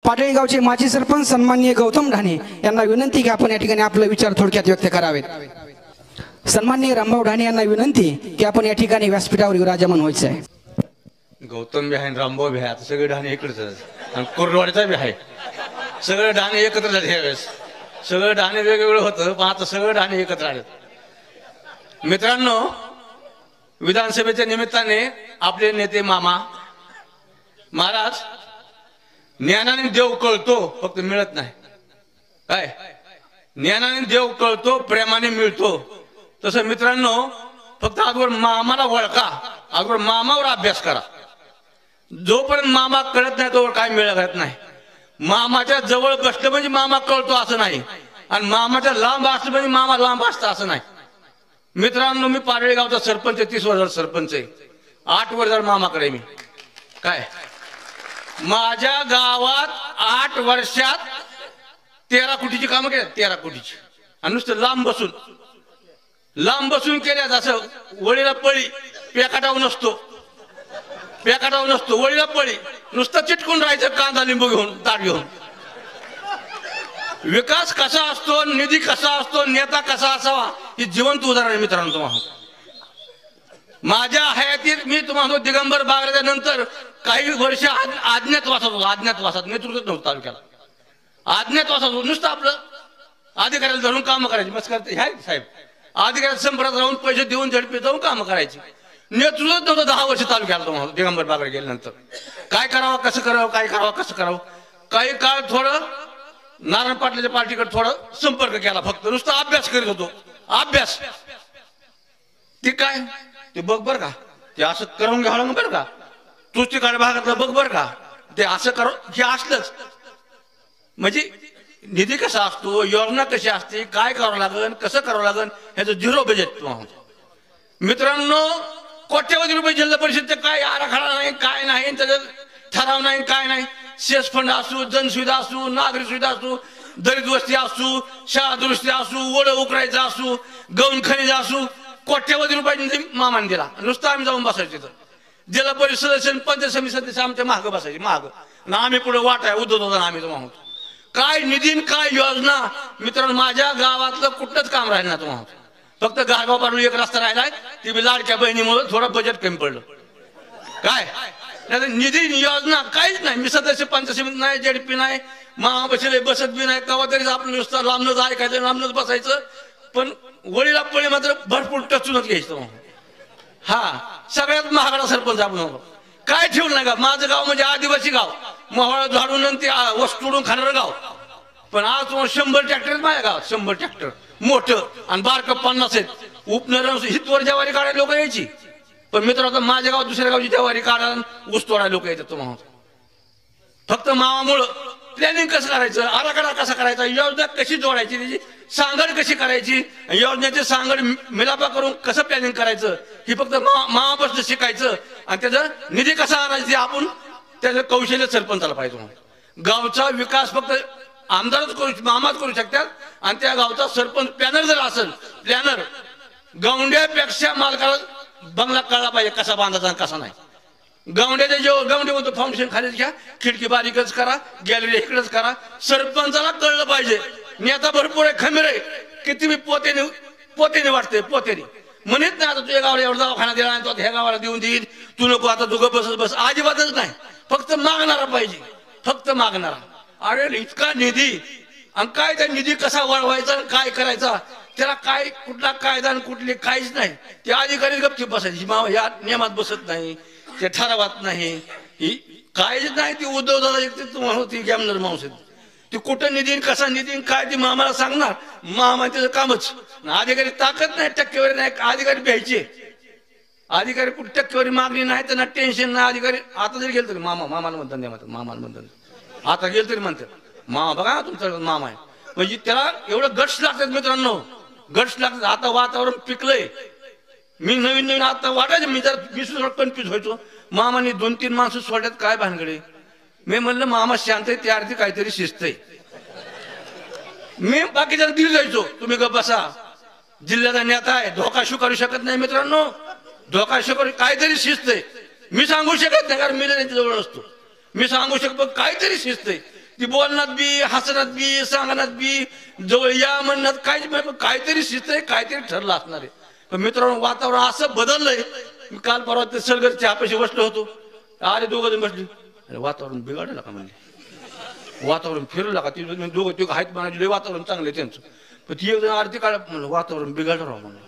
पाटळी गावचे माजी सरपंच सन्माननीय गौतम ढाणे यांना विनंती की आपण या ठिकाणी आपले विचार थोडक्यात व्यक्त करावेत। सन्माननीय रामभाऊ ढाणे यांना विनंती की आपण या ठिकाणी व्यासपीठावर विराजमान व्हायचं आहे। गौतम बी आहे रामभाऊ बी आहे, आता सगळे ढाणे इकडेच आणि कोरडवाडीचा बी आहे, सगळे ढाणे एकत्र झाले यावेळेस। सगळं ढाणे वेगवेगळं होतं पण आता सगळं ढाणे एकत्र आले। मित्रांनो, विधानसभेच्या निमित्ताने आपले नेते मामा महाराज, ज्ञानाने देव कळतो फक्त मिळत नाही काय, ज्ञानाने देव कळतो प्रेमाने मिळतो। तसं मित्रांनो, फक्त आजवर मामाला ओळखा, आजवर मामावर अभ्यास करा। जोपर्यंत मामा कळत नाही तोवर काय मिळत नाही। मामाच्या जवळ बसलं म्हणजे मामा कळतो असं नाही, आणि मामाच्या लांब असलं म्हणजे मामा लांब असतं असं नाही। मित्रांनो, मी पारळी गावचा सरपंच आहे, 30 वर्ष सरपंच आहे, 8 वर्ष मामाकडे मी काय, माझ्या गावात 8 वर्षात 13 कोटीची कामं केली, 13 कोटीची, आणि नुसतं लांब बसून केल्यात। असं वळीला पळी पेकाटाव नसतो, वळीला पळी नुसतं चिटकून राहायचं, कांदा लिंबू घेऊन ताट घेऊन। विकास कसा असतो, निधी कसा असतो, नेता कसा असावा, ही जिवंत उदाहरण आहे मित्रांनो। तुम्हाला माझ्या हयातीत मी तुम्हाला दिगंबर बागराच्या नंतर काही वर्ष अज्ञातवासात नेतृत्व नव्हतं तालुक्याला, अज्ञातवासात होतो। नुसतं आपलं अधिकाऱ्याला धरून कामं करायची, बस करते ह्या साहेब, अधिकाऱ्याच्या संपर्कात राहून पैसे देऊन झडपी जाऊन कामं करायची, नेतृत्व नव्हतं 10 वर्ष तालुक्याला। तुम्हाला दिगंबर बागरा गेल्यानंतर काय करावं, कसं करावं। काही काळ थोडं नारायण पाटलाच्या पार्टीकडे थोडा संपर्क केला, फक्त नुसता अभ्यास करीत होतो। अभ्यास ते काय, ते बघ बर का, ते असं करून घ्यावं बरं का, तूच ते भागातलं बघ बर का, ते असं करू, हे असलंच म्हणजे निधी कसा असतो, योजना कशी असते, काय करावं लागेल, कसं करावं लागेल, ह्याचं 0 बजेट। मित्रांनो, कोट्यवधी रुपये जिल्हा परिषदचे काय आराखडा नाही, काय नाही, त्याचा ठराव नाही, काय नाही। सेस फंड असू, जनसुविधा असू, नागरिक सुविधा असू, दलित वस्ती असू, शाळा दुरुस्ती असू, ओढ उकरायचा असू, गौण खनिज असू, कोट्यवधी रुपये मामाने दिला। नुसतं आम्ही जाऊन बसायचं तिथं, जिल्हा परिषद सदस्य, पंचायत समिती सदस्य आमच्या महाग बसायचे, महाग ना, आम्ही पुढे वाट आहे उद्धव होता, आम्ही तो म्हणतो काय निधी काय योजना। मित्रांनो, माझ्या गावातलं कुठलंच काम राहिलं ना तुम्हाला, फक्त गारगाव पारून एक रस्ता राहिलाय, ती बी लाडक्या बहिणीमुळे थोडं बजेट कमी पडलं काय, निधी योजना काहीच नाही। मी सदस्य पंचायत समिती नाही, जेडपी नाही, महाबसले बसत बी नाही, कवा तरी आपलं नुसतं लांबनच ऐकायचं, लांबनच बसायचं, पण वळीला पळी मात्र भरपूर टचूनच घ्यायचं। हा सगळ्यात महागडा सरपंच आपण होतो, काय ठेवलं नाही का। माझं गाव म्हणजे आदिवासी गाव, मोहळा झाडून ते वस्तुडून खाणारं गाव, पण आज तुम्हाला 100 ट्रॅक्टर माझ्या गावात, 100 ट्रॅक्टर मोठं, आणि बारकं 50 आहेत। उपनर हितवर ज्वारी काढायला लोक यायची, पण मित्र आता माझ्या गावात दुसऱ्या गावची ज्वारी काढायला ऊस तोडायला लोक येतात। तुम्हाला फक्त मामामुळं प्लॅनिंग कसं करायचं, आराखडा कसा करायचा, योजना कशी जोडायची, त्याची सांगड कशी करायची, योजनेची सांगड मिलापा करून कसं प्लॅनिंग करायचं, ही फक्त मामापासून शिकायचं, आणि त्याचा निधी कसा आणायचा आपण त्याचं कौशल्य सरपंचाला पाहिजे। गावचा विकास फक्त आमदारच करू, मामाच करू शकतात, आणि त्या गावचा सरपंच प्लॅनर जर असेल, प्लॅनर गौंड्यापेक्षा मालकाला बंगला कळला पाहिजे कसा बांधायचा आणि कसा नाही। गौंड्याच्या जेव्हा गौंडे म्हणतो फाउंडेशन खालीच घ्या, खिडकी बारीकच करा, गॅलरी इकडेच करा, सरपंचाला कळलं पाहिजे। नेता भरपूर आहे, खमीर आहे, किती बी पोतेने वाटते, पोतेने म्हणत नाही आता तुझ्या गावाला एवढा दवाखाना दिला आणि तो ह्या गावाला देऊन देईल, तू नको आता तुझं बस, अजिबातच नाही। फक्त मागणारा पाहिजे, फक्त मागणारा। अरे इतका निधी, आणि काय त्या निधी कसा वळवायचा, काय करायचा, त्याला काय कुठला कायदा आणि कुठली काहीच नाही। ते अधिकारी गपचूप बसायची, या नियमात बसत नाही, ते ठरावात नाही, ही काहीच नाही। ती उद्धव दादा एक ती गॅमनर माणूस आहे, ती कुठं निधी कसा निधी काय ती मामाला सांगणार, मामा त्याचं कामच। अधिकारी ताकद नाही, टक्केवारी नाही, अधिकारी भ्यायचे, अधिकारी कुठे टक्केवारी मागणी नाही, त्यांना टेन्शन नाही। अधिकारी आता जरी गेलं तरी मामाला म्हणतात, मामाला म्हणतात, आता गेलं तरी म्हणतात मामा बघा तुमचा मामा आहे, म्हणजे त्याला एवढं गट्स लागतात मित्रांनो, गट्स लागतात। आता वातावरण पिकलंय, मी नवीन आता वाटायचं, मी जर कन्फ्युज व्हायचो, मामाने 2-3 माणसं सोडल्यात काय भानगडे, मी म्हणलं मामा शांत आहे, त्या अर्थी काहीतरी शिस्त आहे। मी बाकीच्या दिली जायचो, तुम्ही गप बसा, जिल्ह्याचा नेता आहे, धोका स्वीकारू शकत नाही मित्रांनो, धोका स्वीकारू काहीतरी शिस्त आहे। मी सांगू शकत नाही, कारण मी त्यांच्या जवळ असतो, मी सांगू शकतो काहीतरी शिस्त आहे। ती बोलण्यात बी, हसण्यात बी, सांगण्यात बी, जवळ या म्हणण्यात काहीतरी शिस्त आहे, काहीतरी ठरलं असणार आहे. पण मित्रांनो, वातावरण असं बदललंय. मी काल परवा ते सलगरच्या आपल्याशी बसलो होतो. अरे दोघं जण बसले. अरे वातावरण बिघडलं का म्हणले, वातावरण फिरलं का? ती दोघं ते आहेत म्हणाले वातावरण चांगलं आहे त्यांचं. पण ती एक जण आरती काढ म्हणलं वातावरण बिघडलं राव म्हणलं.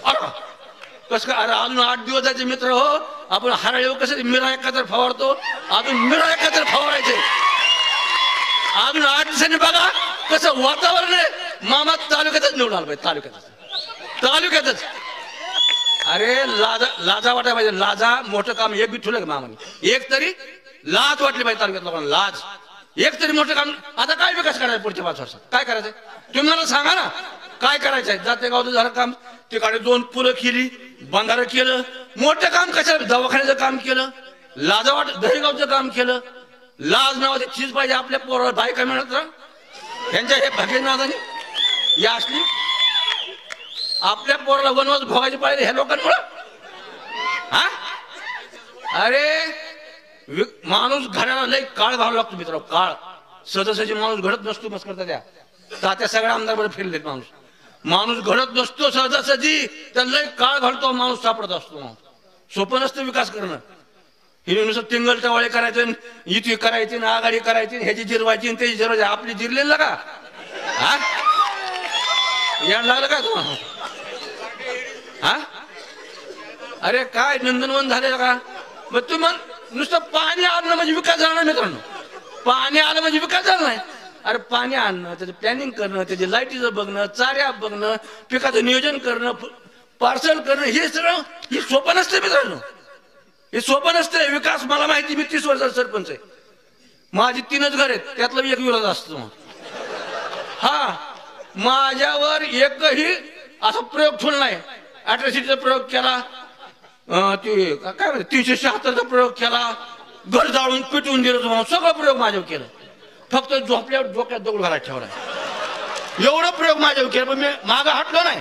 अरे कसं काय? अरे अजून 8 दिवस जायचे मित्र हो. आपण हराळी कसं मिरा एकत्र फवारतो, अजून मिरा एकत्र फवारायचे. अजून 8 दिवसांनी बघा कसं वातावरण आहे. मामा तालुक्यातच निवडून आला पाहिजे, तालुक्यातच. अरे लाजा वाटायला पाहिजे. लाजा मोठं काम एक बी ठेवलं का मामाने? एक तरी लाज वाटली पाहिजे तालुक्यात लोकांना, लाज. एक तरी मोठं काम. आता काय विकास करायचा पुढच्या 5 वर्षात? काय करायचंय तुम्ही मला सांगा ना, काय करायचंय? जाते गावचं झालं काम, तिकडे 2 पुलं केली, बंधारं केलं. मोठं काम कशाला? दवाखान्याचं काम केलं, लाजावाट दहीगावचं काम केलं. लाज नावाची चीज पाहिजे आपल्या पोराला. बायका मिळत ना त्यांच्या हे भाग्य नादाने या असली आपल्या पोराला वनवास भोगायचे पाहिजे ह्या लोकांमुळं. हा अरे माणूस घराला लय काळ घालावा लागतो मित्र. काळ सहजासहजी माणूस घडत नसतो. मस्त करता त्या तात्या सगळ्या आमदार बरोबर फिरलेत. माणूस घडत नसतो सहजासहजी, त्याला लय काळ घालतो माणूस सापडत असतो. माणूस सोपं नसतं विकास करणं. हे नुसतं टिंगल टवाळे करायचं, युती करायची, आघाडी करायची, ह्याची जिरवायची त्याची जिरवायची. आपली जिरलेलं का? हा याड लागलं का तुम्हाला? हा अरे काय नंदनवन झालेलं का? मग तुम्ही नुसतं पाणी आणणं म्हणजे विकास झाला नाही मित्रांनो. पाणी आलं म्हणजे विकास झाला नाही. अरे पाणी आणणं, त्याचं प्लॅनिंग करणं, त्याच्या लाईटीचं बघणं, चाऱ्या बघणं, पिकाचं नियोजन करणं, पार्सल करणं, हे सगळं हे सोपं नसतं मित्रांनो. हे सोपं नसतं. विकास मला माहिती, मी 30 वर्षाचा सरपंच आहे. माझी 3च घर आहेत, त्यातला एक विरोध असतो. हा माझ्यावर एकही असा प्रयोग ठेवला नाही. अॅट्रॉसिटीचा प्रयोग केला, ते काय म्हणते 376चा प्रयोग केला, घर जाळून पिटवून दिलं, सगळं प्रयोग माझ्यावर केलं. फक्त झोपल्यावर डोक्यात दगड घालायला ठेवला, एवढं प्रयोग माझ्यावर केलं. पण मी मागं हटलो नाही.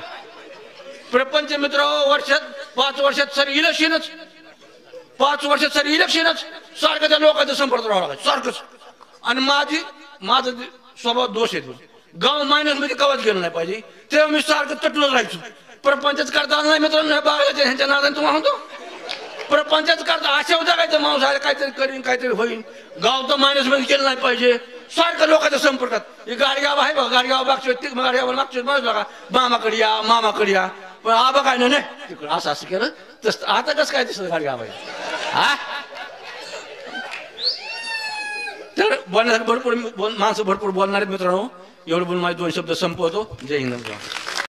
प्रपंच मित्र वर्षात 5 वर्षात सर इलेक्शनच, 5 वर्षात सर इलेक्शनच, सारखं त्या लोकांचा संपर्क राहावं लागायचं सारखंच. आणि माझा स्वभाव दोष येतो. गाव मायनस मध्ये कवाच गेलं नाही पाहिजे, तेव्हा मी सारखं तटूनच राहायचो. प्रपंचच करता नाही मित्रांनो, बाळाच्या ह्यांच्या नादाने तुम्हाला म्हणतो प्रपंचच करता. अशा जगायचं माणूस आहे, काहीतरी करीन काहीतरी होईल. गाव तर मायनस मध्ये केलं नाही पाहिजे, सारखं लोकांच्या संपर्कात. हे गाडगाव आहे बघा, गाडगाव मागच्या गाडगाव मागच्या माणूस बघा, मामाकडे या मामाकडे या. पण आबा काय नाही तिकडं असं असं केलं तसं. आता कसं काय दिसत गाडगाव आहे? हा तर बोलण्यासाठी भरपूर माणसं भरपूर बोलणार आहेत मित्रांनो. एवढं बोलून माझे 2 शब्द संपवतो. जय हिंद.